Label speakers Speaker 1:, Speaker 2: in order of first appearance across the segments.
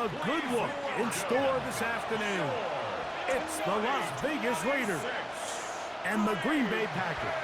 Speaker 1: A good one in store this afternoon. It's the Las Vegas Raiders and the Green Bay Packers.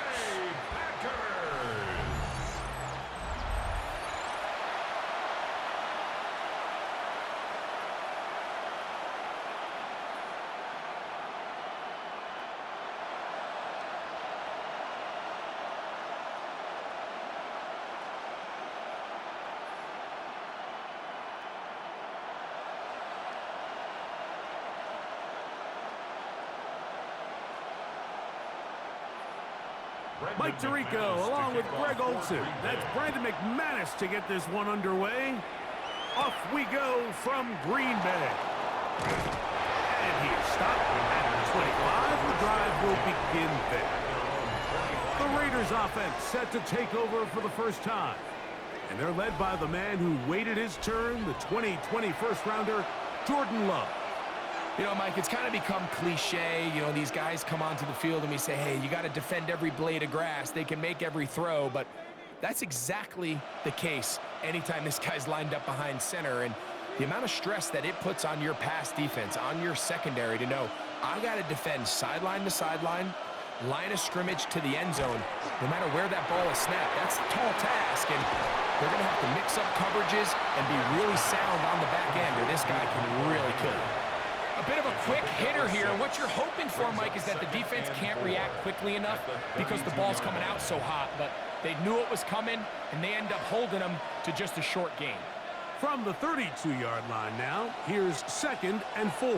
Speaker 1: Mike Tirico along with Greg Olson. That's Brandon McManus to get this one underway. Off we go from Green Bay. And he is stopped at the 25. The drive will begin there. The Raiders offense set to take over for the first time. And they're led by the man who waited his turn, the 2020 first-rounder, Jordan Love.
Speaker 2: You know, Mike, it's kind of become cliche. You know, these guys come onto the field and we say, hey, you got to defend every blade of grass. They can make every throw, but that's exactly the case anytime this guy's lined up behind center. And the amount of stress that it puts on your pass defense, on your secondary to know, I got to defend sideline to sideline, line of scrimmage to the end zone, no matter where that ball is snapped. That's a tall task, and they're going to have to mix up coverages and be really sound on the back end, or this guy can really kill you. A bit of a quick hitter here. What you're hoping for, Mike, is that the defense can't react quickly enough because the ball's coming out so hot. But they knew it was coming, and they end up holding them to just a short gain.
Speaker 1: From the 32-yard line now, here's 2nd and 4.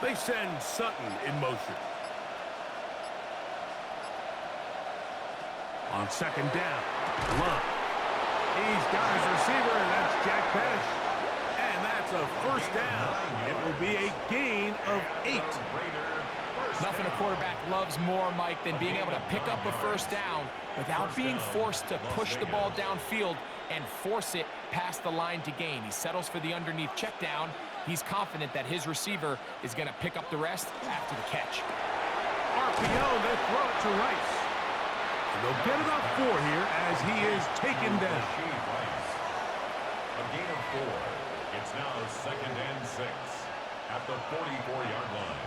Speaker 1: They send Sutton in motion. On 2nd down, Love. He's got his receiver, and that's Jack Pettis. And that's a first down. It will be a gain of 8.
Speaker 2: Nothing a quarterback loves more, Mike, than being able to pick up a first down without being forced to push the ball downfield and force it past the line to gain. He settles for the underneath check down. He's confident that his receiver is going to pick up the rest after the catch.
Speaker 1: RPO, they throw it to Rice. And they'll get it up 4 here as he is taken down.
Speaker 3: A gain of 4. It's now 2nd and 6 at the 44-yard line.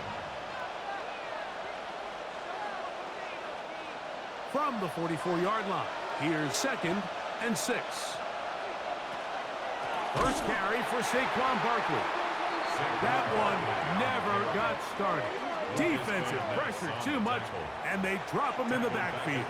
Speaker 1: From the 44-yard line, here's 2nd and 6. First carry for Saquon Barkley. That one never got started. Defensive pressure too much, and they drop him in the backfield.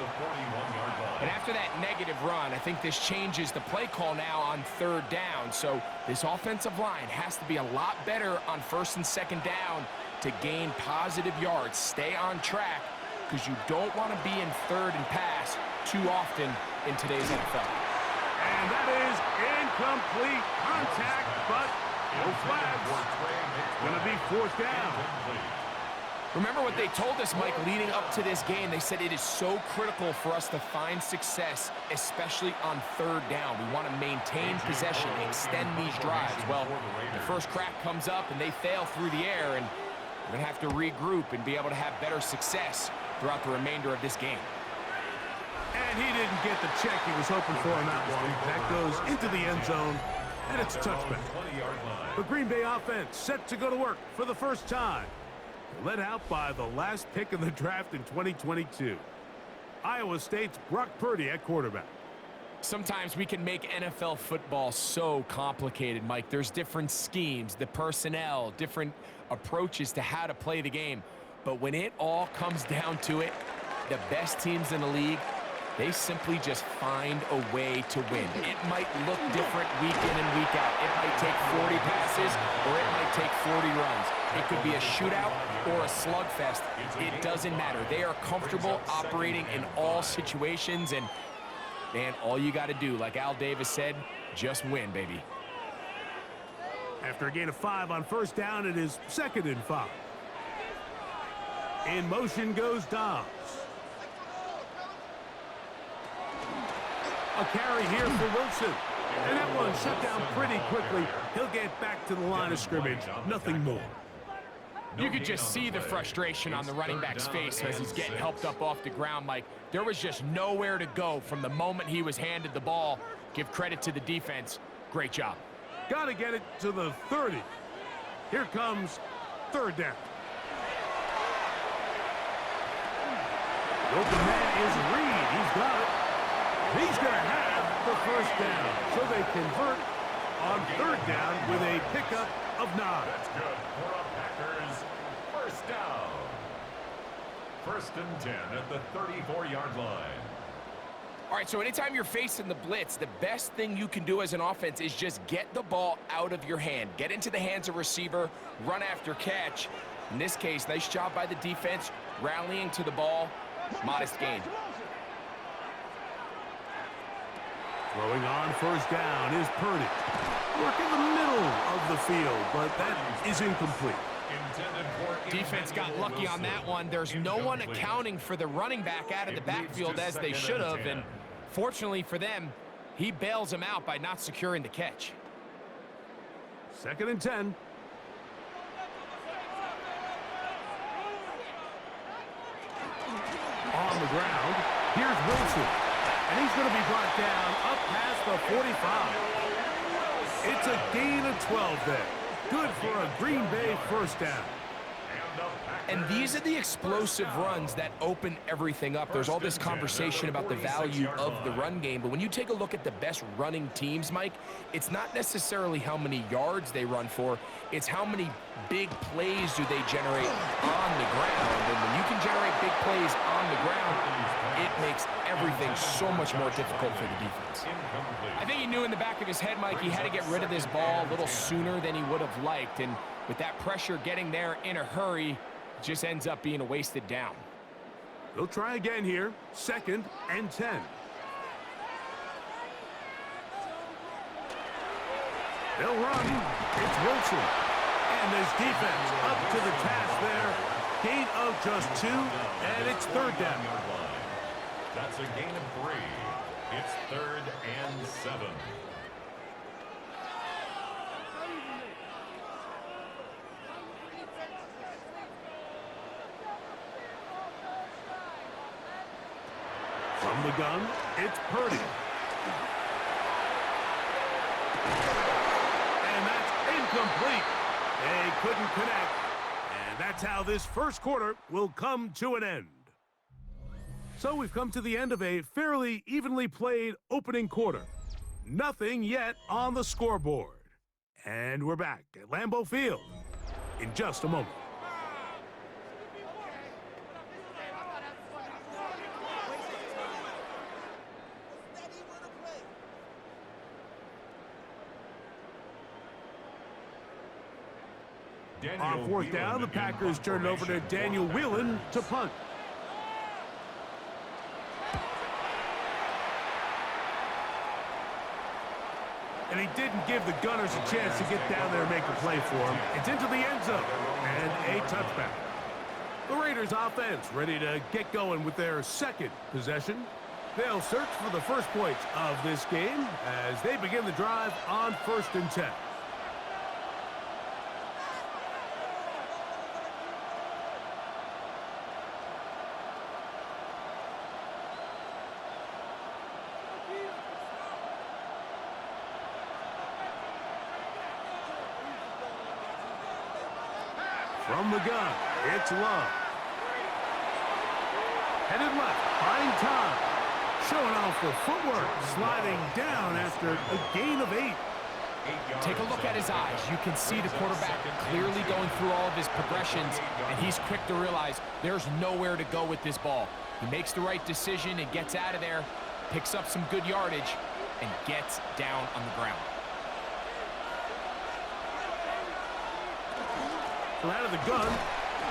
Speaker 2: And after that negative run, I think this changes the play call now on 3rd down. So this offensive line has to be a lot better on 1st and 2nd down to gain positive yards. Stay on track, because you don't want to be in 3rd and pass too often in today's NFL.
Speaker 1: And that is incomplete contact, but no flags. It's going to be 4th down.
Speaker 2: Remember what they told us, Mike, leading up to this game. They said it is so critical for us to find success, especially on 3rd down. We want to maintain possession, extend these drives. Well, the first crack comes up and they fail through the air, and we're going to have to regroup and be able to have better success throughout the remainder of this game.
Speaker 1: And he didn't get the check he was hoping for on that one. That goes into the end zone, and it's a touchback. The Green Bay offense set to go to work for the first time. Led out by the last pick in the draft in 2022. Iowa State's Brock Purdy at quarterback.
Speaker 2: Sometimes we can make NFL football so complicated, Mike. There's different schemes, the personnel, different approaches to how to play the game. But when it all comes down to it, the best teams in the league, they simply just find a way to win. It might look different week in and week out. It might take 40 passes or it might take 40 runs. It could be a shootout or a slugfest. It doesn't matter. They are comfortable operating in all situations, and, man, all you got to do, like Al Davis said, just win, baby.
Speaker 1: After a gain of 5 on 1st down, it is 2nd and 5. In motion goes Dobbs. A carry here for Wilson. And that one shut down pretty quickly. He'll get back to the line of scrimmage. Nothing more.
Speaker 2: You could just see the frustration on the running back's face as he's getting helped up off the ground. Like, there was just nowhere to go from the moment he was handed the ball. Give credit to the defense. Great job.
Speaker 1: Got to get it to the 30. Here comes third down. The open man is Reed. He's got it. He's going to have the first down. So they convert on third down with a pickup of 9.
Speaker 3: That's good for a Packers first down. First and 10 at the 34-yard line.
Speaker 2: All right, so anytime you're facing the blitz, the best thing you can do as an offense is just get the ball out of your hand. Get into the hands of receiver, run after catch. In this case, nice job by the defense, rallying to the ball. Modest gain.
Speaker 1: Throwing on first down is Purdy. Work in the middle of the field, but that is incomplete.
Speaker 2: Defense got lucky on that one. There's no one accounting for the running back out of the backfield as they should have, and fortunately for them, he bails them out by not securing the catch.
Speaker 1: Second and 10. On the ground, here's Wilson, and he's going to be brought down up past the 45. It's a gain of 12 there. Good for a Green Bay first down.
Speaker 2: And these are the explosive runs that open everything up. There's all this conversation about the value of the run game, but when you take a look at the best running teams, Mike, it's not necessarily how many yards they run for, it's how many big plays do they generate on the ground. And when you can generate big plays on the ground, it makes everything so much more difficult for the defense. I think he knew in the back of his head, Mike, he had to get rid of this ball a little sooner than he would have liked, and with that pressure getting there in a hurry, just ends up being a wasted down.
Speaker 1: They'll try again here. Second and 10. They'll run. It's Wilson. And this defense up to the task there. Gain of just 2, and it's third down.
Speaker 3: That's a gain of 3. It's third and 7.
Speaker 1: From the gun, it's Purdy. And that's incomplete. They couldn't connect. And that's how this first quarter will come to an end. So we've come to the end of a fairly evenly played opening quarter. Nothing yet on the scoreboard. And we're back at Lambeau Field in just a moment. On fourth down, the Packers turned over to Daniel Whelan to punt. And he didn't give the Gunners a chance to get down there and make a play for him. It's into the end zone and a touchback. The Raiders offense ready to get going with their second possession. They'll search for the first points of this game as they begin the drive on first and 10. From the gun, it's Love. Headed left, buying time. Showing off the footwork, sliding down after a gain of 8.
Speaker 2: Take a look at his eyes. You can see the quarterback clearly going through all of his progressions, and he's quick to realize there's nowhere to go with this ball. He makes the right decision and gets out of there, picks up some good yardage, and gets down on the ground.
Speaker 1: Out of the gun,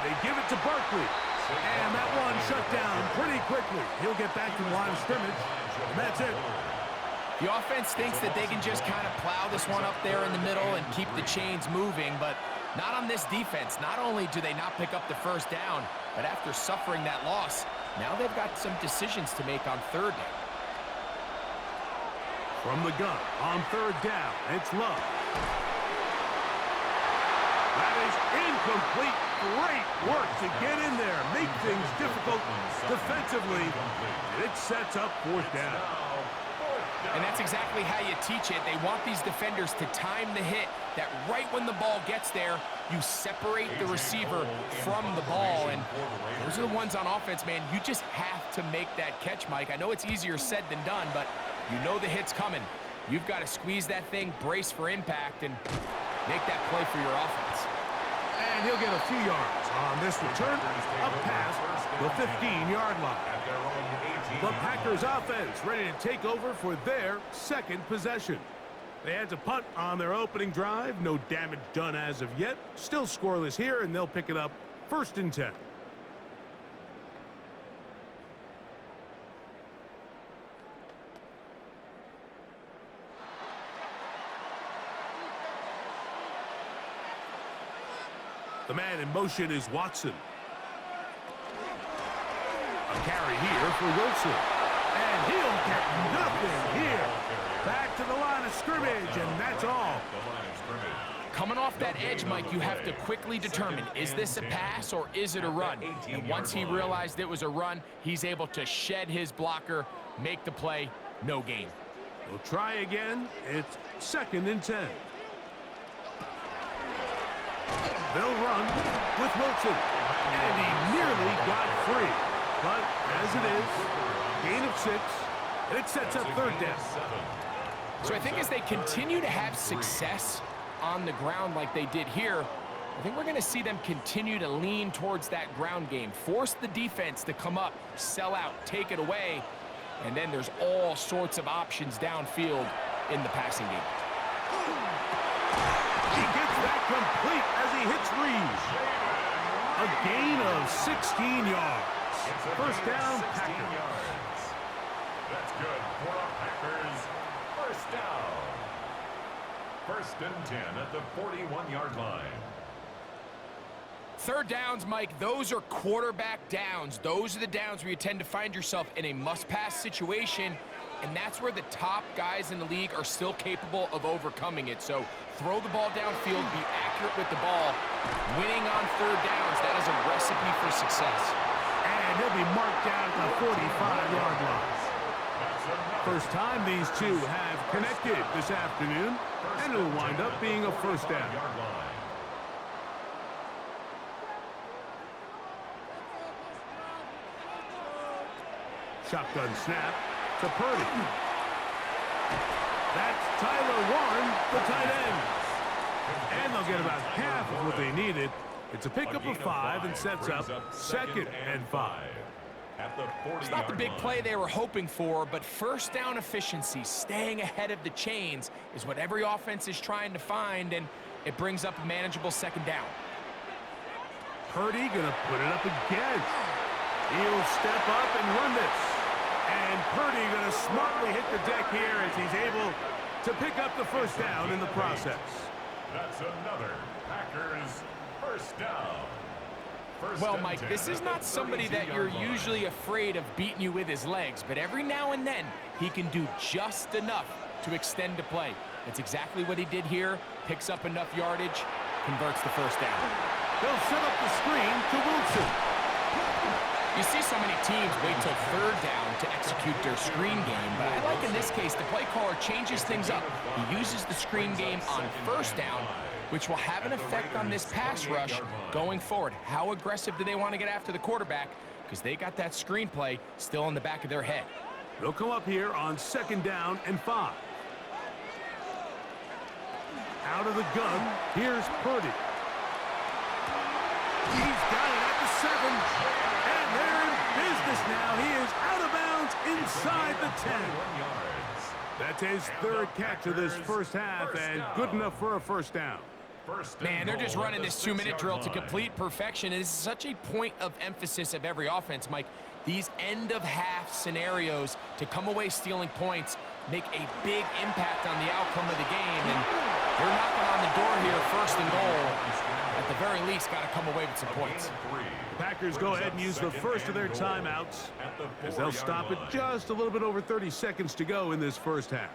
Speaker 1: they give it to Barkley. And that one shut down pretty quickly. He'll get back to the line of scrimmage, and that's it.
Speaker 2: The offense thinks that they can just kind of plow this one up there in the middle and keep the chains moving, but not on this defense. Not only do they not pick up the first down, but after suffering that loss, now they've got some decisions to make on third down.
Speaker 1: From the gun, on third down, it's Love. That is incomplete. Great work to get in there, make things difficult defensively. And it sets up fourth down.
Speaker 2: And that's exactly how you teach it. They want these defenders to time the hit, that right when the ball gets there, you separate the receiver from the ball. And those are the ones on offense, man. You just have to make that catch, Mike. I know it's easier said than done, but you know the hit's coming. You've got to squeeze that thing, brace for impact, and make that play for your offense.
Speaker 1: And he'll get a few yards on this return, up past the 15-yard line. The Packers offense ready to take over for their second possession. They had to punt on their opening drive. No damage done as of yet. Still scoreless here, and they'll pick it up 1st and 10. The man in motion is Watson. A carry here for Wilson. And he'll get nothing here. Back to the line of scrimmage, and that's all.
Speaker 2: Coming off that edge, Mike, you have to quickly determine, is this a pass or is it a run? And once he realized it was a run, he's able to shed his blocker, make the play, no gain.
Speaker 1: We'll try again. It's 2nd and 10. They'll run with Wilson. And he nearly got free. But as it is, gain of 6, and it sets up 3rd down.
Speaker 2: So I think as they continue to have success on the ground like they did here, I think we're going to see them continue to lean towards that ground game. Force the defense to come up, sell out, take it away, and then there's all sorts of options downfield in the passing game.
Speaker 1: He gets that complete as he hits Reeves. A gain of 16 yards. 1st down, Packers.
Speaker 3: That's good for the Packers. 1st down. 1st and 10 at the 41-yard line.
Speaker 2: 3rd downs, Mike, those are quarterback downs. Those are the downs where you tend to find yourself in a must-pass situation, and that's where the top guys in the league are still capable of overcoming it. So throw the ball downfield, be accurate with the ball. Winning on 3rd downs, that is a recipe for success.
Speaker 1: And he'll be marked down at the 45-yard line. First time these two have connected this afternoon, and it'll wind up being a 1st down. Shotgun snap to Purdy. That's Tyler Warren, the tight end. And they'll get about half of what they needed. It's a pickup of 5 and sets up 2nd and 5.
Speaker 2: It's not the big play they were hoping for, but 1st down efficiency, staying ahead of the chains, is what every offense is trying to find, and it brings up a manageable 2nd down.
Speaker 1: Purdy gonna put it up again. He'll step up and run this. And Purdy gonna smartly hit the deck here as he's able to pick up the 1st down in the process.
Speaker 3: That's another Packers 1st down.
Speaker 2: Well, Mike, this is not somebody that you're usually afraid of beating you with his legs, but every now and then he can do just enough to extend the play. That's exactly what he did here. Picks up enough yardage, converts the 1st down.
Speaker 1: They'll set up the screen to Wilson.
Speaker 2: You see so many teams wait till 3rd down to execute their screen game, but I like in this case the play caller changes things up. He uses the screen game on 1st down, which will have an effect on this pass rush going forward. How aggressive do they want to get after the quarterback? Because they got that screen play still in the back of their head.
Speaker 1: They'll come up here on 2nd down and 5. Out of the gun, here's Purdy. He's got it at the 7. And they're in business now. He is out of bounds inside the 10. That's his 3rd catch of this 1st half, and good enough for a 1st down.
Speaker 2: Man, they're just running this 2-minute drill to complete perfection. And this is such a point of emphasis of every offense, Mike. These end-of-half scenarios to come away stealing points make a big impact on the outcome of the game. And they're knocking on the door here, 1st and goal. At the very least, got to come away with some points.
Speaker 1: The Packers go ahead and use the first of their timeouts as they'll stop it just a little bit over 30 seconds to go in this 1st half.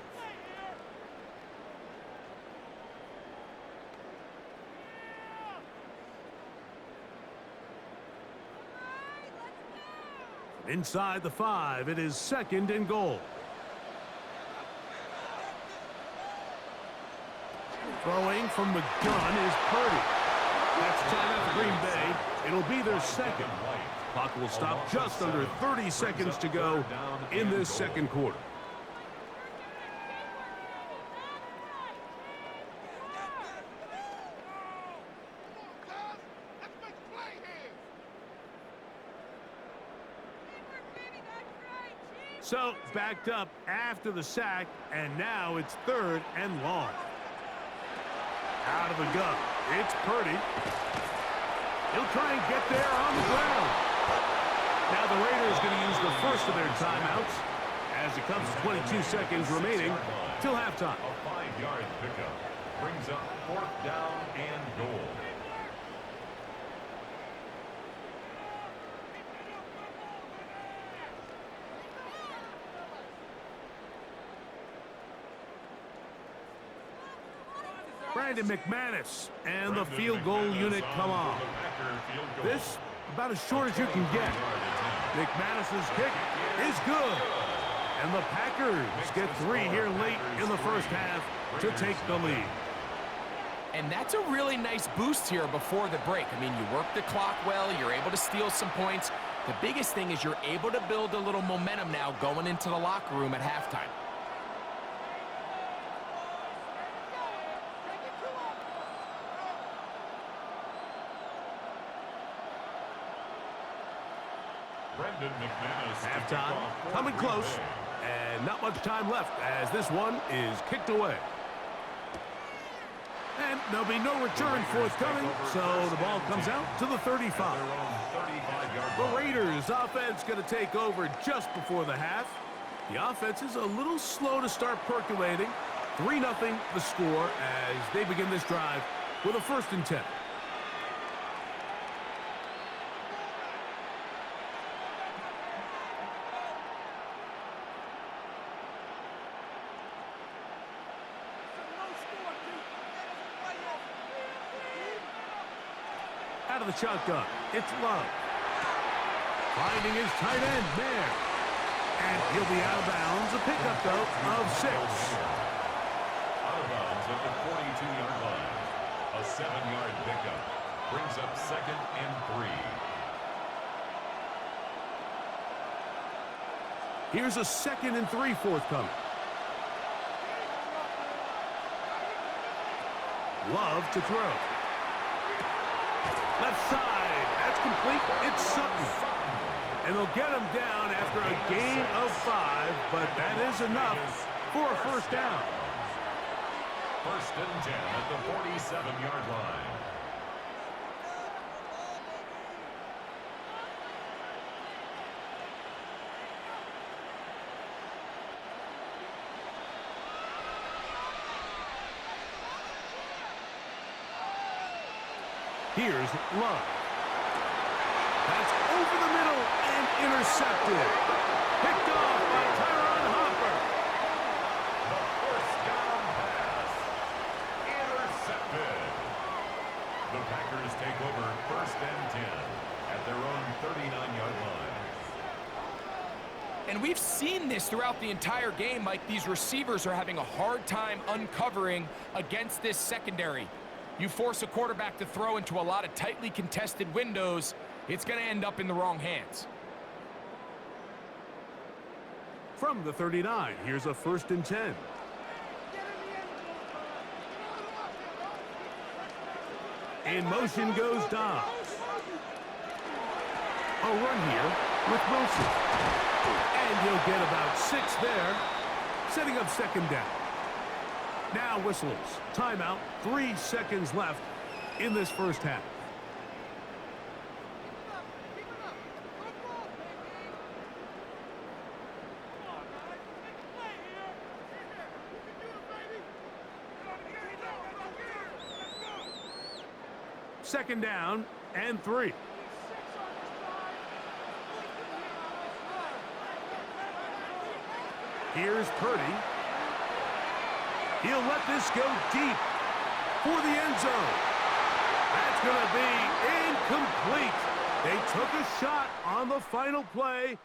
Speaker 1: Inside the 5, it is 2nd and goal. Throwing from the gun is Purdy. That's timeout for Green Bay. It'll be their 2nd. Clock will stop just under 30 seconds to go in this 2nd quarter. So, backed up after the sack, and now it's 3rd and long. Out of the gun, it's Purdy. He'll try and get there on the ground. Now the Raiders going to use the first of their timeouts as it comes to 22 seconds remaining till halftime.
Speaker 3: A 5-yard pickup brings up 4th down and goal.
Speaker 1: Brandon McManus and the field goal unit come on. This about as short as you can get. McManus's kick is good. And the Packers get 3 here late in the first half to take the lead.
Speaker 2: And that's a really nice boost here before the break. I mean, you work the clock well, you're able to steal some points. The biggest thing is you're able to build a little momentum now going into the locker room at halftime.
Speaker 1: Halftime coming close, and not much time left as this one is kicked away. And there'll be no return forthcoming, so the ball comes out to the 35. The Raiders offense going to take over just before the half. The offense is a little slow to start percolating. 3-0 the score as they begin this drive with a 1st and 10. Out of the shotgun, it's Love. Finding his tight end there. And he'll be out of bounds. A pickup, though, of 6.
Speaker 3: Out of bounds at the 42-yard line. A 7-yard pickup brings up 2nd and 3.
Speaker 1: Here's a 2nd and 3 forthcoming. Love to throw. Left side, that's complete. It's Sutton. And they'll get him down after a gain of 5, but that is enough for a 1st down.
Speaker 3: 1st and 10 at the 47-yard line.
Speaker 1: Here's Love. That's over the middle and intercepted. Picked off by Tyron Hopper.
Speaker 3: The 1st down pass. Intercepted. The Packers take over 1st and 10 at their own 39-yard line.
Speaker 2: And we've seen this throughout the entire game, Mike. These receivers are having a hard time uncovering against this secondary. You force a quarterback to throw into a lot of tightly contested windows, it's going to end up in the wrong hands.
Speaker 1: From the 39, here's a 1st and 10. In motion goes Dobbs. A run here with Wilson. And he'll get about 6 there, setting up 2nd down. Now whistles. Timeout. 3 seconds left in this first half. Second down and 3. Here's Purdy. He'll let this go deep for the end zone. That's going to be incomplete. They took a shot on the final play,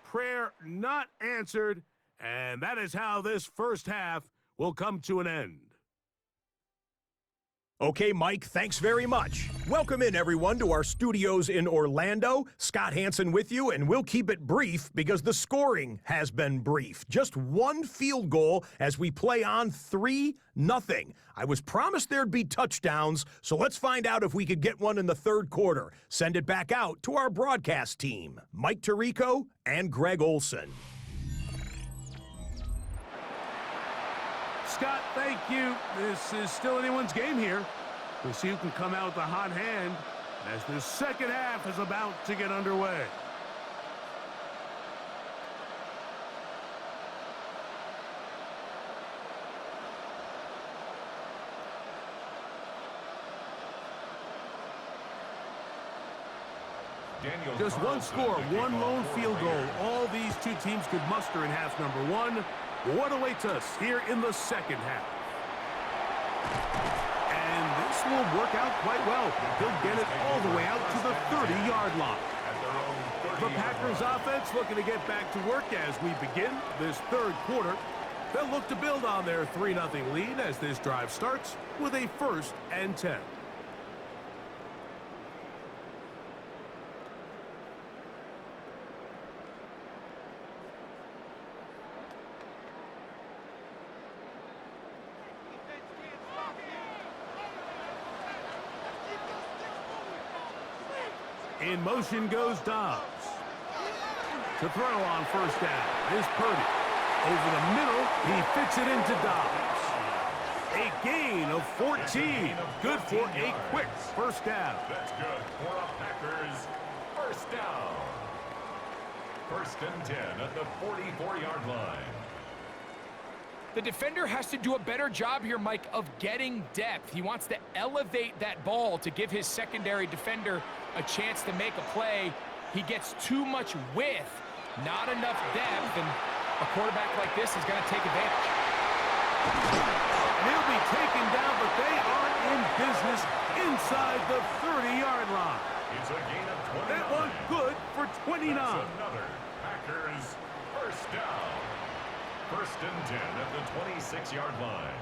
Speaker 1: prayer not answered, and that is how this first half will come to an end.
Speaker 4: Okay, Mike, thanks very much. Welcome in, everyone, to our studios in Orlando. Scott Hansen with you, and we'll keep it brief because the scoring has been brief. Just one field goal as we play on 3-0. I was promised there'd be touchdowns, so let's find out if we could get one in the third quarter. Send it back out to our broadcast team, Mike Tirico and Greg Olson.
Speaker 1: Scott, thank you. This is still anyone's game here. We'll see who can come out with a hot hand as the second half is about to get underway. Just one score, one lone field goal. All these two teams could muster in half number one. What awaits us here in the second half? And this will work out quite well. He'll get it all the way out to the 30-yard line. The Packers offense looking to get back to work as we begin this third quarter. They'll look to build on their 3-0 lead as this drive starts with a 1st and 10. In motion goes Dobbs. To throw on first down is Purdy. Over the middle, he fits it into Dobbs. A gain of 14. Good for a quick first down.
Speaker 3: That's good for a Packers first down. 1st and 10 at the 44-yard line.
Speaker 2: The defender has to do a better job here, Mike, of getting depth. He wants to elevate that ball to give his secondary defender a chance to make a play. He gets too much width, not enough depth, and a quarterback like this is going to take advantage.
Speaker 1: And he'll be taken down, but they are in business inside the 30-yard line.
Speaker 3: It's a gain of 29.
Speaker 1: That one good for 29.
Speaker 3: That's another Packers first down. 1st and 10 at the 26-yard line.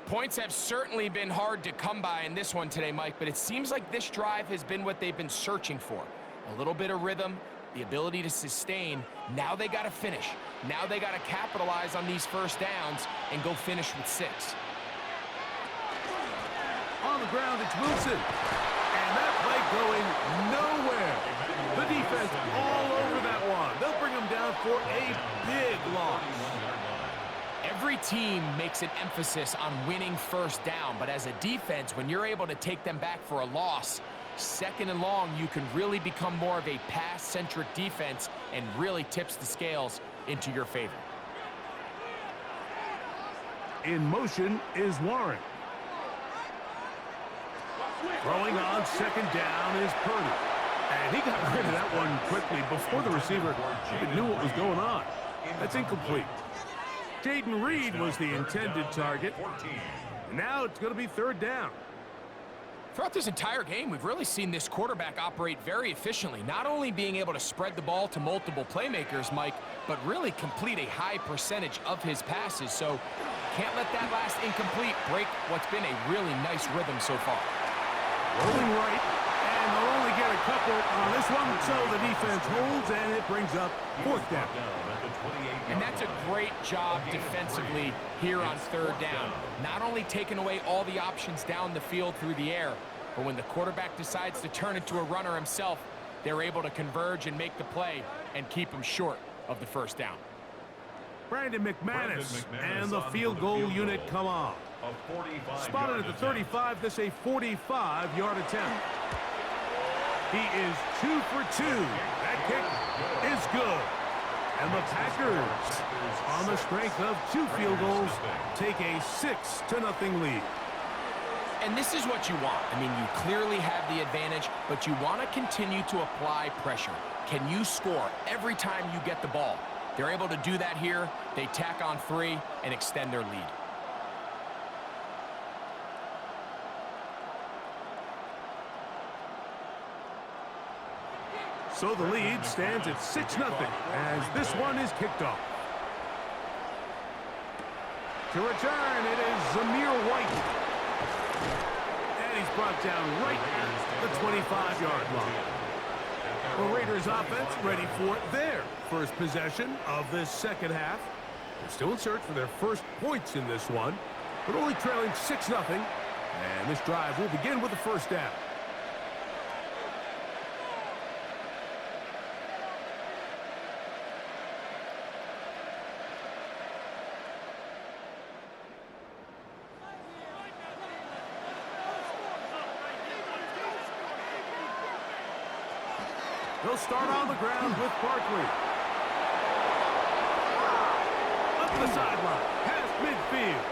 Speaker 2: Points have certainly been hard to come by in this one today, Mike, but it seems like this drive has been what they've been searching for. A little bit of rhythm, the ability to sustain. Now they got to finish. Now they got to capitalize on these first downs and go finish with 6.
Speaker 1: On the ground, it's Wilson. And that play going nowhere. The defense all over that one. They'll bring him down for a big loss.
Speaker 2: Every team makes an emphasis on winning first down, but as a defense, when you're able to take them back for a loss, 2nd and long, you can really become more of a pass-centric defense and really tips the scales into your favor.
Speaker 1: In motion is Warren. Throwing on 2nd down is Purdy. And he got rid of that one quickly before the receiver even knew what was going on. That's incomplete. Jaden Reed was the intended target. Now it's going to be 3rd down.
Speaker 2: Throughout this entire game, we've really seen this quarterback operate very efficiently, not only being able to spread the ball to multiple playmakers, Mike, but really complete a high percentage of his passes. So can't let that last incomplete break what's been a really nice rhythm so far.
Speaker 1: Rolling right, and they'll only get a couple on this one, so the defense holds, and it brings up 4th down.
Speaker 2: And that's a great job defensively here on 3rd down. Not only taking away all the options down the field through the air, but when the quarterback decides to turn into a runner himself, they're able to converge and make the play and keep him short of the 1st down.
Speaker 1: Brandon McManus and the field goal unit come on. Spotted at the 35, this a 45-yard attempt. He is 2 for 2. That kick is good. And the Packers, on the strength of 2 field goals, take a 6-0 lead.
Speaker 2: And this is what you want. I mean, you clearly have the advantage, but you want to continue to apply pressure. Can you score every time you get the ball? They're able to do that here. They tack on 3 and extend their lead.
Speaker 1: So the lead stands at 6-0 as this one is kicked off. To return, it is Zamir White. And he's brought down right at the 25-yard line. The Raiders offense ready for their first possession of this second half. They're still in search for their first points in this one, but only trailing 6-0. And this drive will begin with the first down. He'll start on the ground with Barkley. Up the sideline, past midfield.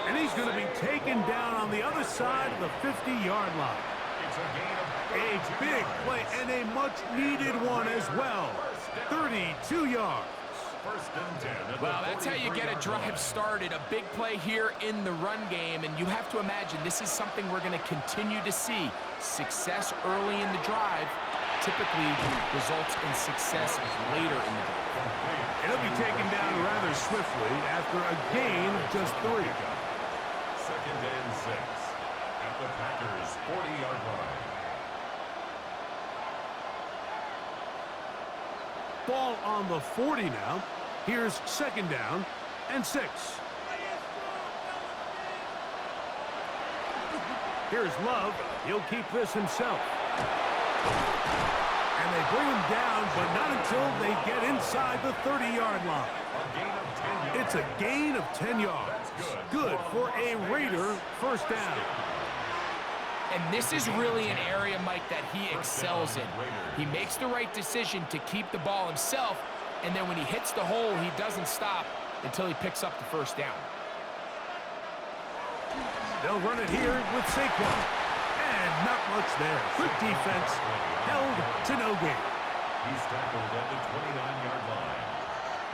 Speaker 1: And he's going to be taken down on the other side of the 50-yard line. A big play and a much-needed one as well. 32 yards.
Speaker 2: Well, that's how you get a drive started. A big play here in the run game. And you have to imagine this is something we're going to continue to see. Success early in the drive typically results in success later in the game.
Speaker 1: It'll be taken down rather swiftly after a gain of just 3.
Speaker 3: 2nd and 6 at the Packers' 40-yard line.
Speaker 1: Ball on the 40 now. Here's 2nd down and 6. Here's Love. He'll keep this himself. And they bring him down, but not until they get inside the 30-yard line. It's a gain of 10 yards. Good for a Raider first down.
Speaker 2: And this is really an area, Mike, that he excels in. He makes the right decision to keep the ball himself, and then when he hits the hole, he doesn't stop until he picks up the first down.
Speaker 1: They'll run it here with Saquon. And not much there. Good defense. Held to no gain.
Speaker 3: He's tackled at the 29-yard line.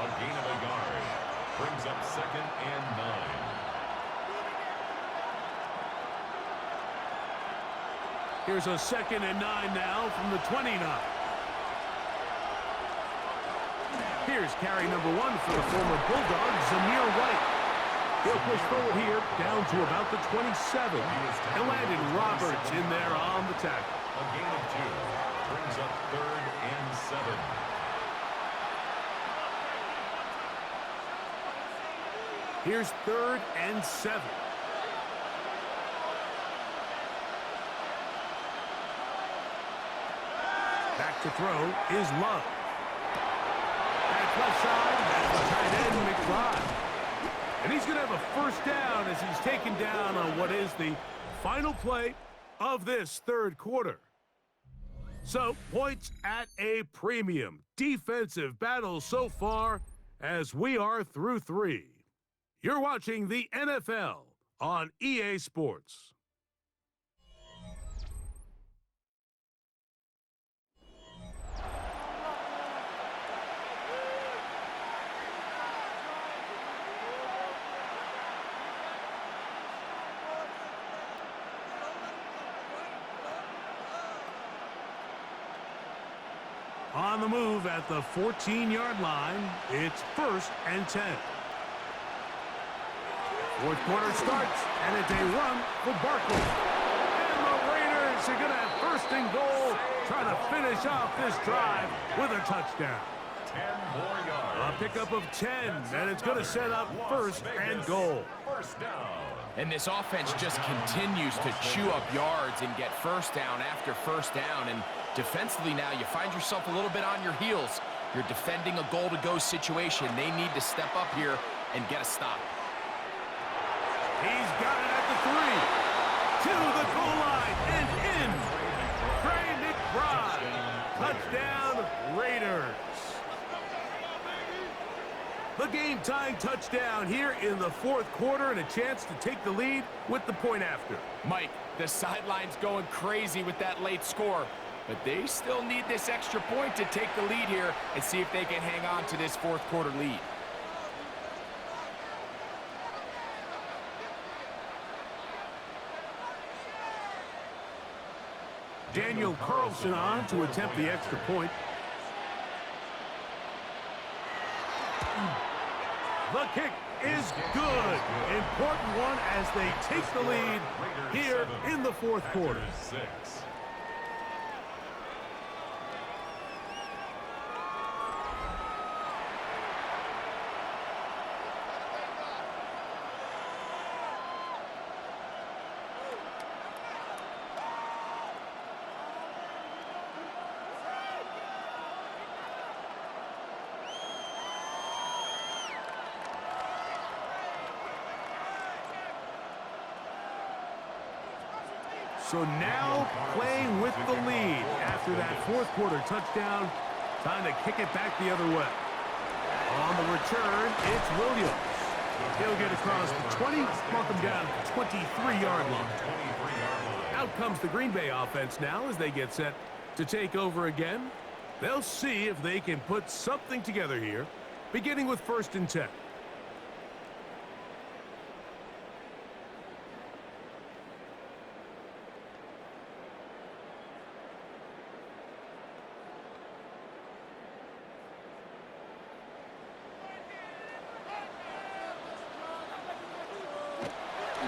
Speaker 3: A gain of a yard. Brings up 2nd and 9.
Speaker 1: Here's a 2nd and 9 now from the 29. Here's carry number 1 for the former Bulldog, Zamir White. He'll push forward here down to about the 27. And Landon Roberts in there on the tackle.
Speaker 3: A gain of 2. Brings up 3rd and 7.
Speaker 1: Here's 3rd and 7. Back to throw is Love. Back left side, that's the tight end, McBride. And he's going to have a first down as he's taken down on what is the final play of this third quarter. So, points at a premium. Defensive battle so far as we are through 3. You're watching the NFL on EA Sports. On the move at the 14-yard line, it's 1st and 10. Fourth quarter starts, and it's a run for Barkley. And the Raiders are going to have 1st and goal, trying to finish off this drive with a touchdown.
Speaker 3: 10 more yards.
Speaker 1: A pickup of 10, and it's going to set up 1st and goal.
Speaker 3: First down.
Speaker 2: And this offense just continues to chew up yards and get first down after first down. And defensively now, you find yourself a little bit on your heels. You're defending a goal-to-go situation. They need to step up here and get a stop.
Speaker 1: He's got it at the 3. To the goal line and in. Trey McBride. Touchdown, Raiders. The game-tying touchdown here in the fourth quarter and a chance to take the lead with the point after.
Speaker 2: Mike, the sideline's going crazy with that late score, but they still need this extra point to take the lead here and see if they can hang on to this fourth quarter lead.
Speaker 1: Daniel Carlson on to attempt the extra point. The kick is good. Important one as they take the lead here in the fourth quarter. So now playing with the lead after that fourth quarter touchdown. Time to kick it back the other way. On the return, it's Williams. He'll get across the 20, mark him down at the 23-yard line. Out comes the Green Bay offense now as they get set to take over again. They'll see if they can put something together here, beginning with 1st and 10.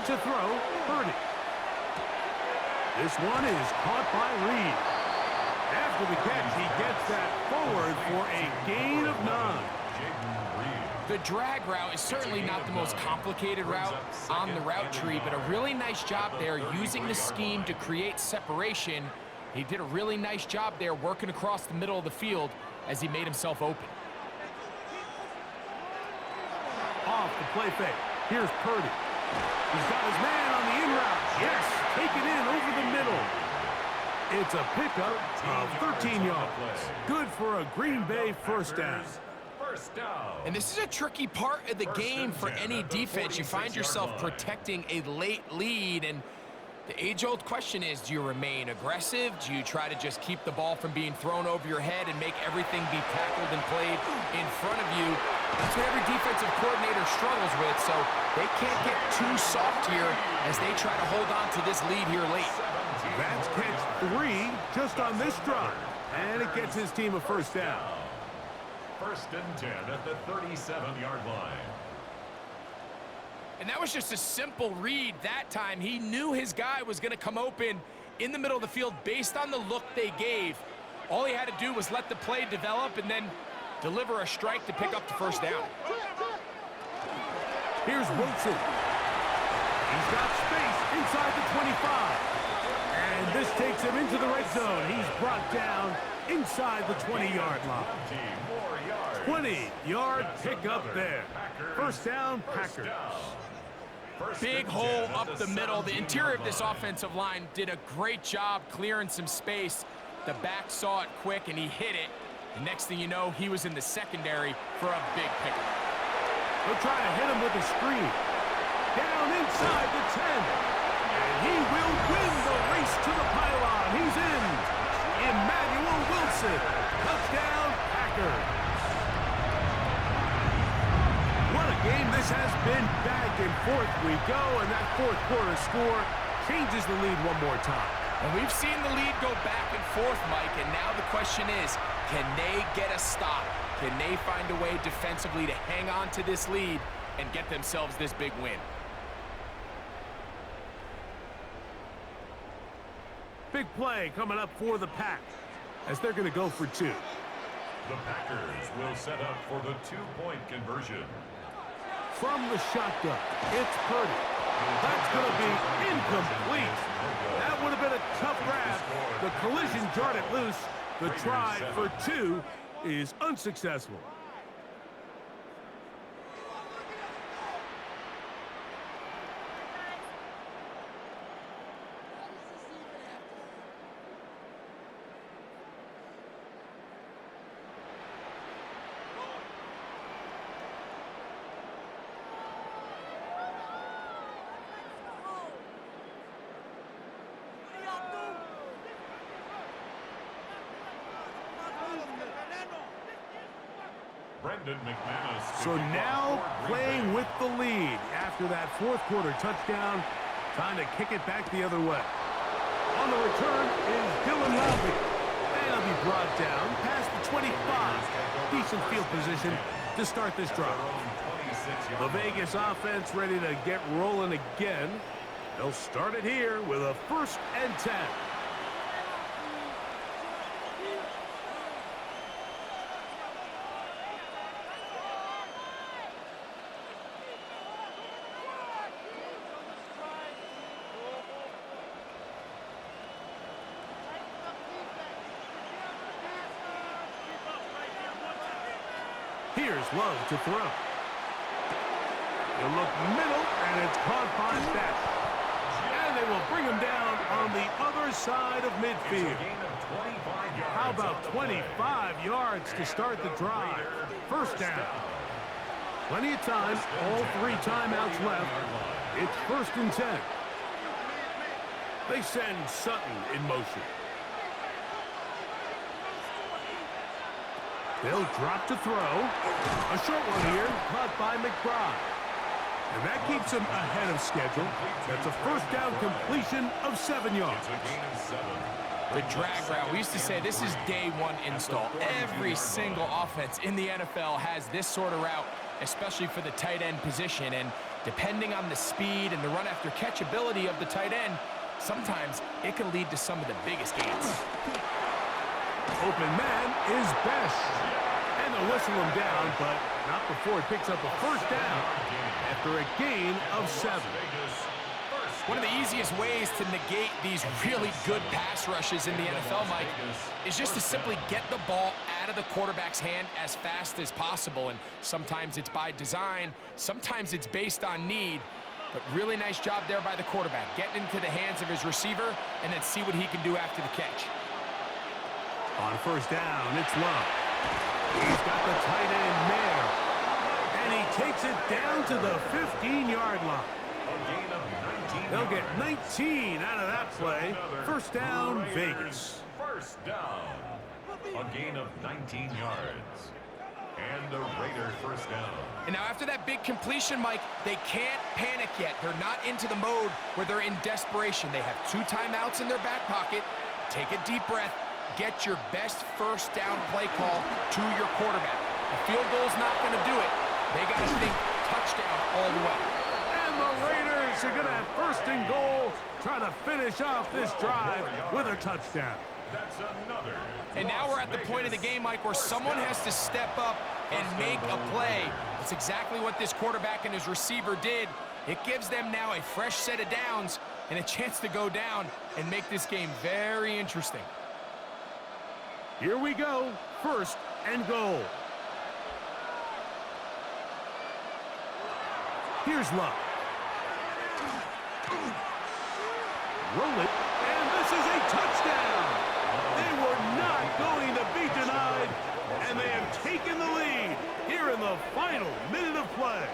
Speaker 1: To throw, Purdy. This one is caught by Reed. After the catch, he gets that forward for a gain of 9.
Speaker 2: The drag route is certainly not the most complicated route on the route tree, but a really nice job there using the scheme to create separation. He did a really nice job there working across the middle of the field as he made himself open.
Speaker 1: Off the play fake. Here's Purdy. He's got his man on the in route. Yes, taken in over the middle. It's a pickup of 13 yards. Good for a Green Bay first down.
Speaker 2: And this is a tricky part of the game for any defense. You find yourself protecting a late lead, and the age-old question is, do you remain aggressive? Do you try to just keep the ball from being thrown over your head and make everything be tackled and played in front of you? That's what every defensive coordinator struggles with, so they can't get too soft here as they try to hold on to this lead here late.
Speaker 1: That's catch 3 just on this drive, and it gets his team a first down.
Speaker 3: 1st and 10 at the 37-yard line.
Speaker 2: And that was just a simple read that time. He knew his guy was going to come open in the middle of the field based on the look they gave. All he had to do was let the play develop and then deliver a strike to pick up the first down.
Speaker 1: Here's Wilson. He's got space inside the 25. And this takes him into the red zone. He's brought down inside the 20-yard line. 20-yard pickup there. First down, Packers.
Speaker 2: Big hole up the middle. The interior of this offensive line did a great job clearing some space. The back saw it quick, and he hit it. The next thing you know, he was in the secondary for a big pickup.
Speaker 1: They'll try to hit him with a screen. Down inside the 10. And he will win the race to the pylon. He's in. Emmanuel Wilson. Touchdown, Packers. What a game this has been. Back and forth we go, and that fourth quarter score changes the lead one more time.
Speaker 2: And we've seen the lead go back and forth, Mike, and now the question is, can they get a stop? Can they find a way defensively to hang on to this lead and get themselves this big win?
Speaker 1: Big play coming up for the Pack as they're going to go for 2.
Speaker 3: The Packers will set up for the 2-point conversion.
Speaker 1: From the shotgun, it's Purdy. That's going to be incomplete. That would have been a tough grab. The collision jarred it loose. The try for 2 is unsuccessful. So now playing with the lead after that fourth quarter touchdown. Time to kick it back the other way. On the return is Dylan Lowry. And he'll be brought down past the 25. Decent field position to start this drive. The Vegas offense ready to get rolling again. They'll start it here with a 1st and 10. Here's Love to throw. He'll look middle, and it's caught by Beck. And they will bring him down on the other side of midfield. How about 25 yards to start the drive? 1st down. Plenty of time, all 3 timeouts left. It's 1st and 10. They send Sutton in motion. They'll drop to throw. A short one here, caught by McBride. And that keeps him ahead of schedule. That's a 1st down completion of 7 yards.
Speaker 2: The drag route. We used to say this is day 1 install. Every single offense in the NFL has this sort of route, especially for the tight end position. And depending on the speed and the run after catch ability of the tight end, sometimes it can lead to some of the biggest gains.
Speaker 1: Open man is Besh. And they'll whistle him down, but not before he picks up a 1st down after a gain of 7.
Speaker 2: One of the easiest ways to negate these really good pass rushes in the NFL, Mike, is just to simply get the ball out of the quarterback's hand as fast as possible. And sometimes it's by design, sometimes it's based on need. But really nice job there by the quarterback, getting into the hands of his receiver and then see what he can do after the catch.
Speaker 1: On 1st down, it's Love. He's got the tight end there. And he takes it down to the 15-yard line. They'll get 19 out of that play. 1st down, Vegas.
Speaker 3: 1st down. A gain of 19 yards. And the Raiders 1st down.
Speaker 2: And now after that big completion, Mike, they can't panic yet. They're not into the mode where they're in desperation. They have 2 timeouts in their back pocket. Take a deep breath. Get your best 1st down play call to your quarterback. The field goal's not going to do it. They got to think touchdown all the way.
Speaker 1: And the Raiders are going to have 1st and goal, trying to finish off this drive with a touchdown.
Speaker 3: That's another.
Speaker 2: And now we're at the point of the game, Mike, where someone has to step up and make a play. That's exactly what this quarterback and his receiver did. It gives them now a fresh set of downs and a chance to go down and make this game very interesting.
Speaker 1: Here we go, 1st and goal. Here's Love. Roll it, and this is a touchdown. They were not going to be denied, and they have taken the lead here in the final minute of play.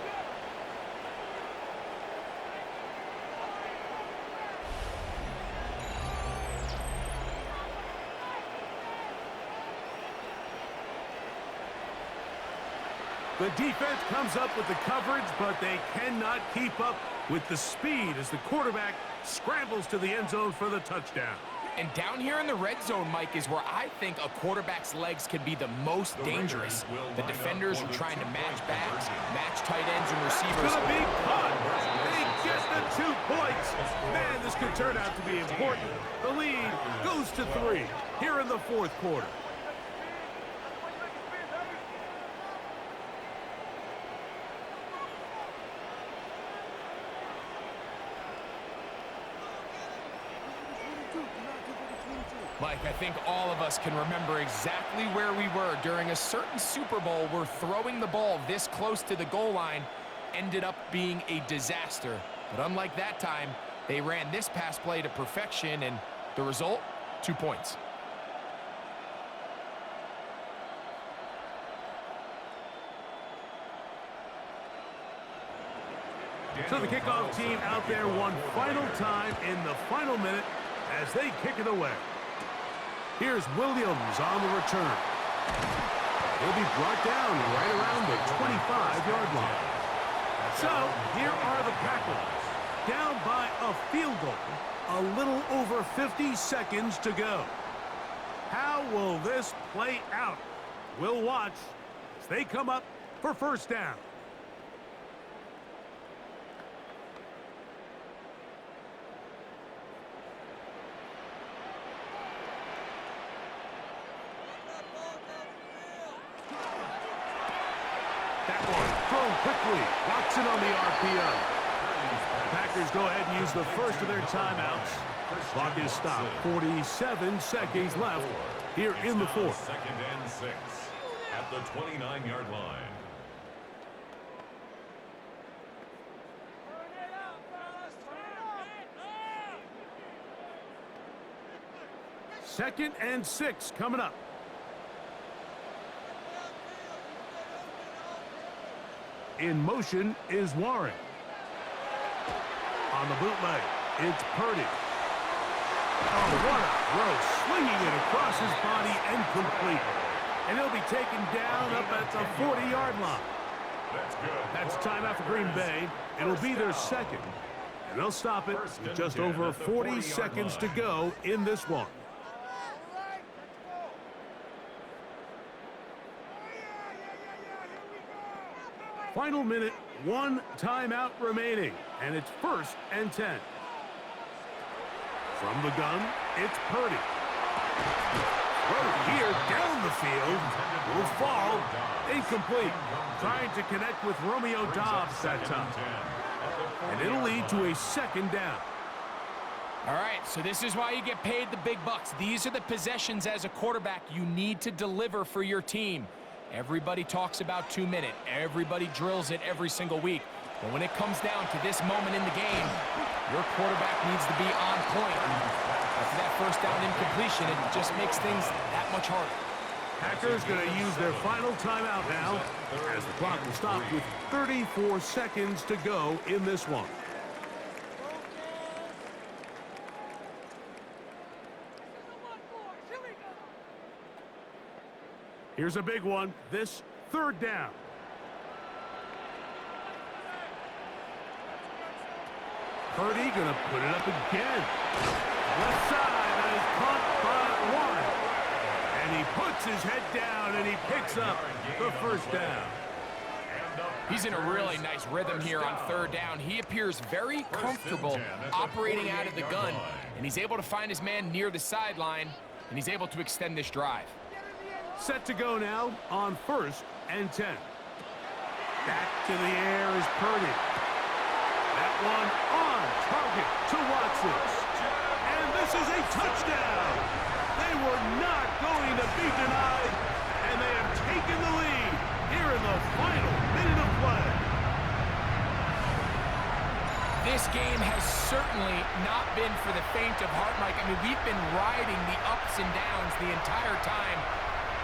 Speaker 1: The defense comes up with the coverage, but they cannot keep up with the speed as the quarterback scrambles to the end zone for the touchdown.
Speaker 2: And down here in the red zone, Mike, is where I think a quarterback's legs can be the most dangerous. The defenders are trying to match backs, match tight ends and receivers.
Speaker 1: It's gonna be caught. They get the 2 points. Man, this could turn out to be important. The lead goes to 3 here in the 4th quarter.
Speaker 2: Mike, I think all of us can remember exactly where we were during a certain Super Bowl where throwing the ball this close to the goal line ended up being a disaster. But unlike that time, they ran this pass play to perfection, and the result, 2 points.
Speaker 1: So the kickoff team out there one final time in the final minute as they kick it away. Here's Williams on the return. He'll be brought down right around the 25-yard line. So here are the Packers, down by a field goal a little over 50 seconds to go. How will this play out? We'll watch as they come up for first down. That one thrown quickly. Watson on the RPO. Packers go ahead and use the first of their timeouts. Clock is stopped. 47 seconds left here in the fourth.
Speaker 3: Second and 6 at the 29-yard line.
Speaker 1: Second and 6 coming up. In motion is Warren. On the bootleg, it's Purdy. Oh, what a throw. Swinging it across his body and complete. And he'll be taken down up at the 40-yard line.
Speaker 3: That's good.
Speaker 1: That's timeout for Green Bay. It'll be their second. And they'll stop it with just over 40 seconds to go in this one. Final minute, 1 timeout remaining, and it's 1st and 10. From the gun, it's Purdy. Throw here down the field, will fall, incomplete. Trying to connect with Romeo Doubs that time. And it'll lead to a second down.
Speaker 2: All right, so this is why you get paid the big bucks. These are the possessions as a quarterback you need to deliver for your team. Everybody talks about 2-minute. Everybody drills it every single week. But when it comes down to this moment in the game, your quarterback needs to be on point. After that first down incompletion, it just makes things that much harder.
Speaker 1: Packers going to use their final timeout now as the clock will stop with 34 seconds to go in this one. Here's a big one. This 3rd down. Purdy going to put it up again. Left side, and is caught by Warren. And he puts his head down, and he picks up the first down.
Speaker 2: He's in a really nice rhythm here on 3rd down. He appears very comfortable operating out of the gun, and he's able to find his man near the sideline, and he's able to extend this drive.
Speaker 1: Set to go now on 1st and 10. Back to the air is Purdy. That one on target to Watson. And this is a touchdown. They were not going to be denied, and they have taken the lead here in the final minute of play.
Speaker 2: This game has certainly not been for the faint of heart, Mike. I mean, we've been riding the ups and downs the entire time.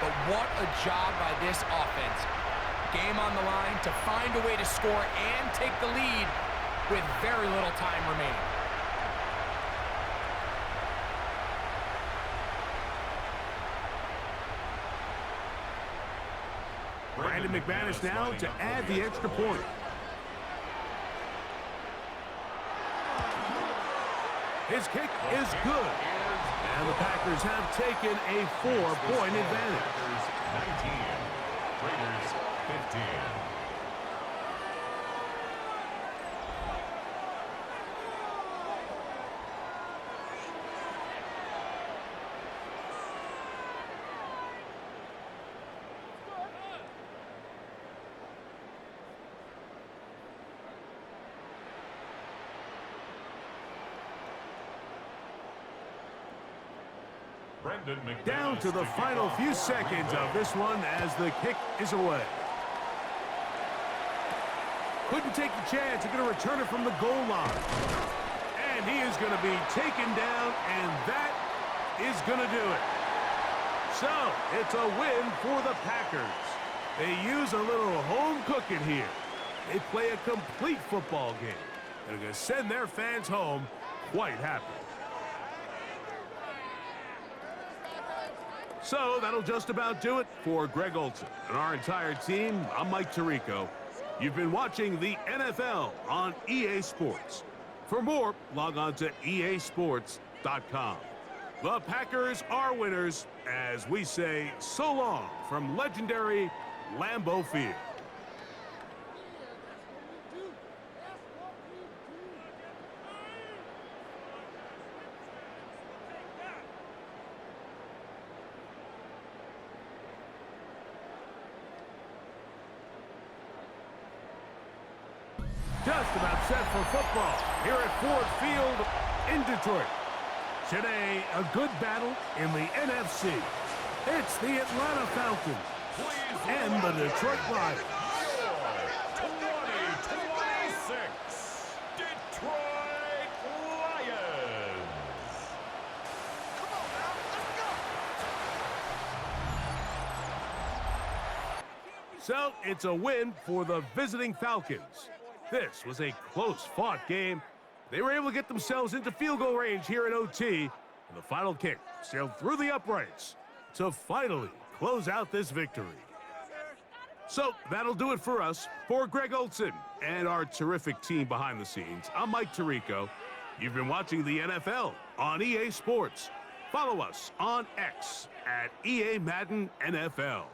Speaker 2: But what a job by this offense. Game on the line to find a way to score and take the lead with very little time remaining.
Speaker 1: Brandon McManus now to add the extra point. His kick is good. And the Packers have taken a 4-point advantage.
Speaker 3: 19, Raiders 15.
Speaker 1: Down to the final few seconds of this one as the kick is away. Couldn't take the chance. He's going to return it from the goal line. And he is going to be taken down, and that is going to do it. So, it's a win for the Packers. They use a little home cooking here. They play a complete football game. They're going to send their fans home quite happy. So that'll just about do it for Greg Olson and our entire team. I'm Mike Tirico. You've been watching the NFL on EA Sports. For For more, log on to easports.com. The Packers are winners as we say so long from legendary Lambeau Field. Just about set for football here at Ford Field in Detroit. Today, a good battle in the NFC. It's the Atlanta Falcons and the Detroit Lions.
Speaker 3: 2026 Detroit Lions.
Speaker 1: So, it's a win for the visiting Falcons. This was a close-fought game. They were able to get themselves into field goal range here in OT, and the final kick sailed through the uprights to finally close out this victory. So that'll do it for us. For Greg Olson and our terrific team behind the scenes, I'm Mike Tirico. You've been watching the NFL on EA Sports. Follow us on X at EA Madden NFL.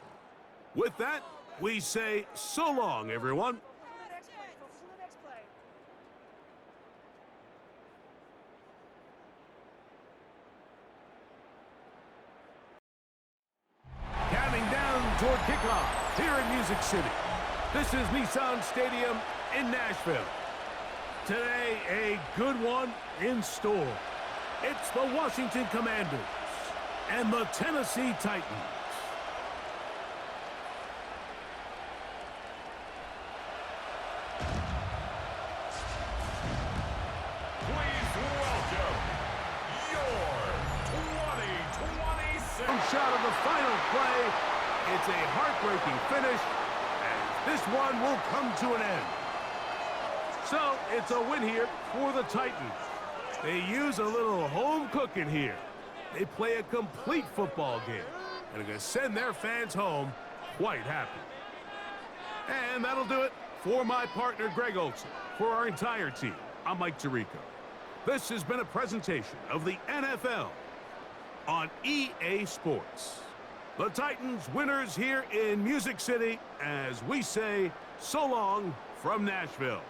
Speaker 1: With that, we say so long, everyone. Toward kickoff here in Music City. This is Nissan Stadium in Nashville. Today, a good one in store. It's the Washington Commanders and the Tennessee Titans.
Speaker 3: Please welcome your 2026
Speaker 1: Shot of the final play. It's a heartbreaking finish, and this one will come to an end. So, it's a win here for the Titans. They use a little home cooking here. They play a complete football game, and are going to send their fans home quite happy. And that'll do it for my partner, Greg Olson. For our entire team, I'm Mike Tirico. This has been a presentation of the NFL on EA Sports. The Titans winners here in Music City as we say so long from Nashville.